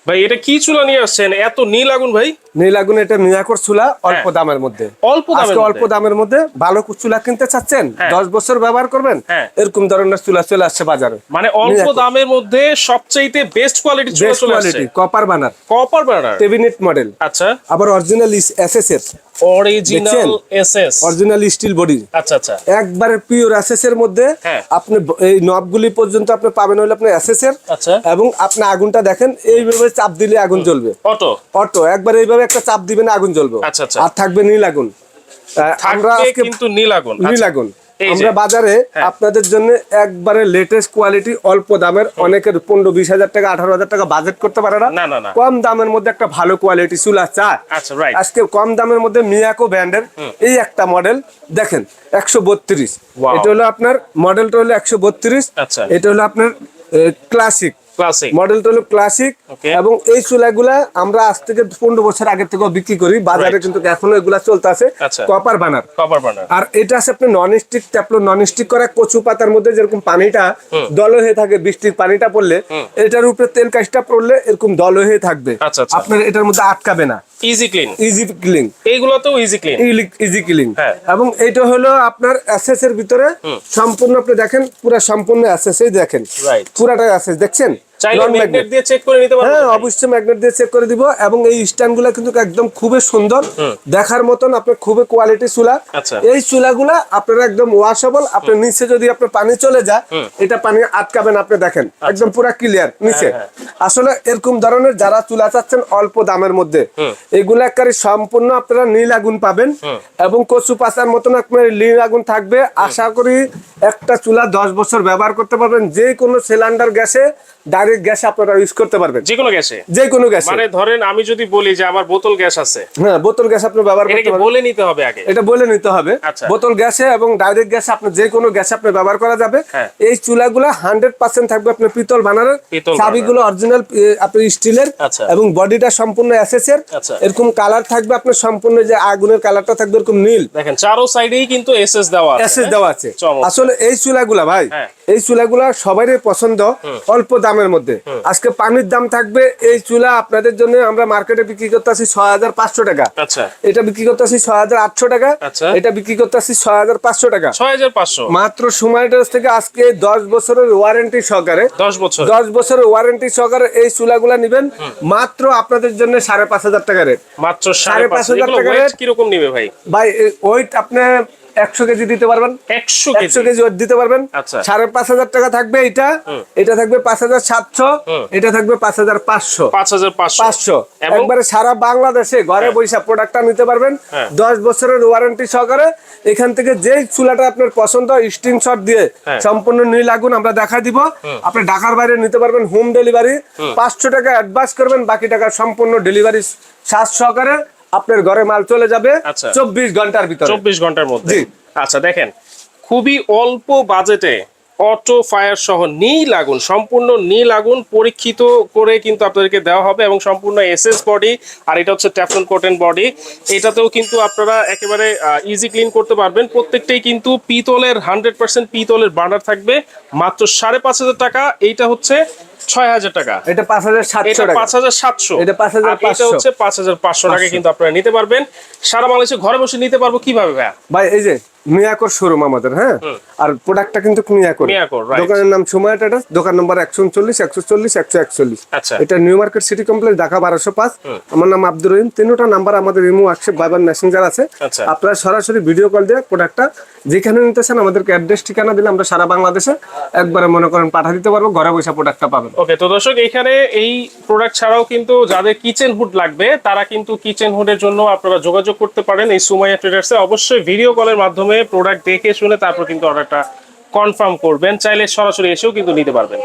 ভাই এটা কি চুলা নিয়ে আসছেন, এত নীল আগুন ভাই? নীল আগুন, এটা মিয়াকোর চুলা, অল্প দামের মধ্যে। অল্প দামের মধ্যে ভালো চুলা কিনতে চাচ্ছেন, 10 বছর ব্যবহার করবেন, এরকম ধরনের চুলা চলে আসছে বাজারে। মানে অল্প দামের মধ্যে সবচাইতে বেস্ট কোয়ালিটি চুলা চলে আসছে। কপার বার্নার, টেবিনেট মডেল। আচ্ছা, আবার অরিজিনাল এসএস এর, original SS, original steel body. আচ্ছা আচ্ছা, একবারে পিওর এসএস এর মধ্যে। আপনি এই নবগুলি পর্যন্ত আপনি পাবেন হলো আপনার এসএস এর। আচ্ছা, এবং আপনি আগুনটা দেখেন, এইভাবে চাপ দিলে আগুন জ্বলবে। অটো একবার এইভাবে একটা চাপ দিবেন, আগুন জ্বলবে। আচ্ছা আচ্ছা, আর থাকবে নীল আগুন। আমরা কিন্তু নীল আগুন, নীল আগুন আমরা বাজারে আপনাদের জন্য একবারে লেটেস্ট কোয়ালিটি, অল্প দামের। অনেকের 15-20 হাজার টাকা, 18 হাজার টাকা বাজেট করতে পারে না। কম দামের মধ্যে একটা ভালো কোয়ালিটি চুলা চায়। আজকে কম দামের মধ্যে মিয়াকো ব্র্যান্ডের এই একটা মডেল দেখেন, 132। এটা হলো আপনার মডেলটা হলো 132। এটা হলো আপনার ক্লাসিক মডেলটা হলো ক্লাসিক। এবং এই চুলাগুলা আমরা আজ থেকে 15 বছর আগে থেকে বিক্রি করি বাজারে, কিন্তু এখনো এগুলা চলতেছে। Copper burner. আর এটা আছে আপনার নন স্টিক ট্যাপলো, নন স্টিক করা কচু পাতার মধ্যে যেরকম পানিটা দল হয়ে থাকে, বৃষ্টির পানিটা পড়লে এটার উপরে তেল কাজটা পড়লে এরকম দল হয়ে থাকবে, আপনার এটার মধ্যে আটকাবে না। ইজি ক্লিন এইগুলোতেও ইজি ক্লিন। এবং এটা হলো আপনার এসএস এর ভিতরে সম্পূর্ণ, আপনি দেখেন পুরো সম্পূর্ণ এসএস এই দেখেন, পুরাটা এসএস দেখছেন। ম্যাগনেট দিয়ে চেক করে নিতে পারবেন। হ্যাঁ, অবশ্যই ম্যাগনেট দিয়ে চেক করে দিব। এবং এই স্ট্যান্ডগুলো কিন্তু একদম খুবই সুন্দর দেখার মতন, আপনার খুবই কোয়ালিটি চুলা। এই চুলাগুলা আপনারা একদম ওয়াশেবল। আপনার নিচে যদি আপনার পানি চলে যায়, এটা পানি আটকাবেন। আপনি দেখেন একদম পুরা ক্লিয়ার নিচে। আসলে এরকম ধরনের যারা চুলা চাচ্ছেন অল্প দামের মধ্যে, এগুলা একেবারে সম্পূর্ণ আপনারা নীল আগুন পাবেন। এবং কচু পাতার মতন আপনার নীল আগুন থাকবে। আশা করি একটা চুলা 10 বছর ব্যবহার করতে পারবেন। যে কোনো সিলিন্ডার গ্যাসে, ডাইরেক্ট গ্যাস আপনারা ইউজ করতে পারবেন। যে কোনো গ্যাসে মানে ধরেন আমি যদি বলি যে আমার বোতল গ্যাস আছে, হ্যাঁ, বোতল গ্যাস আপনি ব্যবহার করতে পারবেন। বলে নিতে হবে আগে, এটা বলে নিতে হবে। বোতল গ্যাসে এবং ডাইরেক্ট গ্যাসে আপনি যে কোনো গ্যাসে আপনি ব্যবহার করা যাবে। এই চুলাগুলো 100% থাকবে আপনার পিতল বানারের। চাবিগুলো অরিজিনাল আপনার স্টিলের। এবং বডিটা সম্পূর্ণ এসএস এর। এরকম কালার থাকবে আপনার সম্পূর্ণ, যে আগুনের কালারটা থাকবে এরকম নীল। দেখেন চারো সাইডেই কিন্তু এসএস দেওয়া আছে। আসলে এই চুলাগুলা ভাই, এই চুলাগুলা সবারই পছন্দ, অল্প দামের মধ্যে। আজকে পানির দাম থাকবে। এই চুলা আপনাদের জন্য আমরা মার্কেটে বিক্রি করতেছি 6500 টাকা। এটা বিক্রি করতেছি 6800 টাকা। এটা বিক্রি করতেছি 6500 টাকা। 6500 মাত্র সময়টা থেকে আজকে 10 বছরের ওয়ারেন্টি সহকারে, 10 বছরের ওয়ারেন্টি সহকারে এই চুলাগুলা নেবেন মাত্র আপনাদের জন্য 5500 টাকা রেট। মাত্র 5500 টাকা রেট। কিরকম নিবে ভাই? ভাই ওয়েট আপনি 100 কেজি দিতে পারবেন। 100 কেজি দিতে পারবেন। 5500 টাকা থাকবে। এটা থাকবে 5700। এটা থাকবে 5500। একবারে সারা বাংলাদেশে ঘরে বসে প্রোডাক্টটা নিতে পারবেন 10 বছরের ওয়ারেন্টি সহকারে। এখান থেকে যে চুলাটা আপনার পছন্দ, স্ক্রিনশট দিয়ে সম্পূর্ণ নীল আগুন আমরা দেখা দিব। আপনি ঢাকার বাইরে নিতে পারবেন হোম ডেলিভারি। 500 টাকা অ্যাডভান্স করবেন, বাকি টাকা সম্পূর্ণ ডেলিভারি চার্জ সহকারে আপনার ঘরে মাল চলে যাবে 24 ঘন্টার ভিতরে। 24 ঘন্টার মধ্যে। আচ্ছা দেখেন, খুবই অল্প বাজেটে অটো ফায়ার সহ নীল আগুন, সম্পূর্ণ নীল আগুন পরীক্ষিত করে কিন্তু আপনাদেরকে দেওয়া হবে। এবং সম্পূর্ণ এসএস বডি, আর এটা হচ্ছে টেফলন কটন বডি। এটাতেও কিন্তু আপনারা একেবারে ইজি ক্লিন করতে পারবেন। প্রত্যেকটাই কিন্তু পিতলের 100% পিতলের বার্নার থাকবে। মাত্র 5500 টাকা। এইটা হচ্ছে 6000 টাকা। এটা 5700 টাকা। 5700। এটা 5500। এটা হচ্ছে 5500 টাকা কিন্তু আপনারা নিতে পারবেন। সারা বাংলাদেশে ঘরে বসে নিতে পারবো কিভাবে ভাই? ভাই এই যে মিয়াকোর শোরুম আমাদের, হ্যাঁ। আর প্রোডাক্টটা কিন্তু মিয়াকোর। দোকানের নাম সময় ট্রেডার্স, দোকান নম্বর 139, 140, 141। এটা new market city complex, Dhaka 1205। আমার নাম আব্দুর রহিম। তিনটা নাম্বার আমাদের ইমো, হোয়াটসঅ্যাপ, ভাইবার, মেসেঞ্জার আছে। আপনারা সরাসরি ভিডিও কল দিয়ে প্রোডাক্টটা যেখানে নিতেছেন আমাদেরকে অ্যাড্রেস ঠিকানা দিলে আমরা সারা বাংলাদেশে একবারে মনে করেন পাঠিয়ে দিতে পারবো, ঘরে বসে প্রোডাক্টটা পাবেন। ওকে, তো দর্শক এখানে এই প্রোডাক্ট ছাড়াও কিন্তু যাদের কিচেন হুড লাগবে তারা কিন্তু কিচেন হুডের জন্য আপনারা যোগাযোগ করতে পারেন এই সুমাইয়া ট্রেডার্সে। অবশ্যই ভিডিও কলের মাধ্যমে প্রোডাক্ট দেখে শুনে তারপর কিন্তু অর্ডারটা কনফার্ম করবেন। চাইলে সরাসরি এসেও কিন্তু নিতে পারবেন।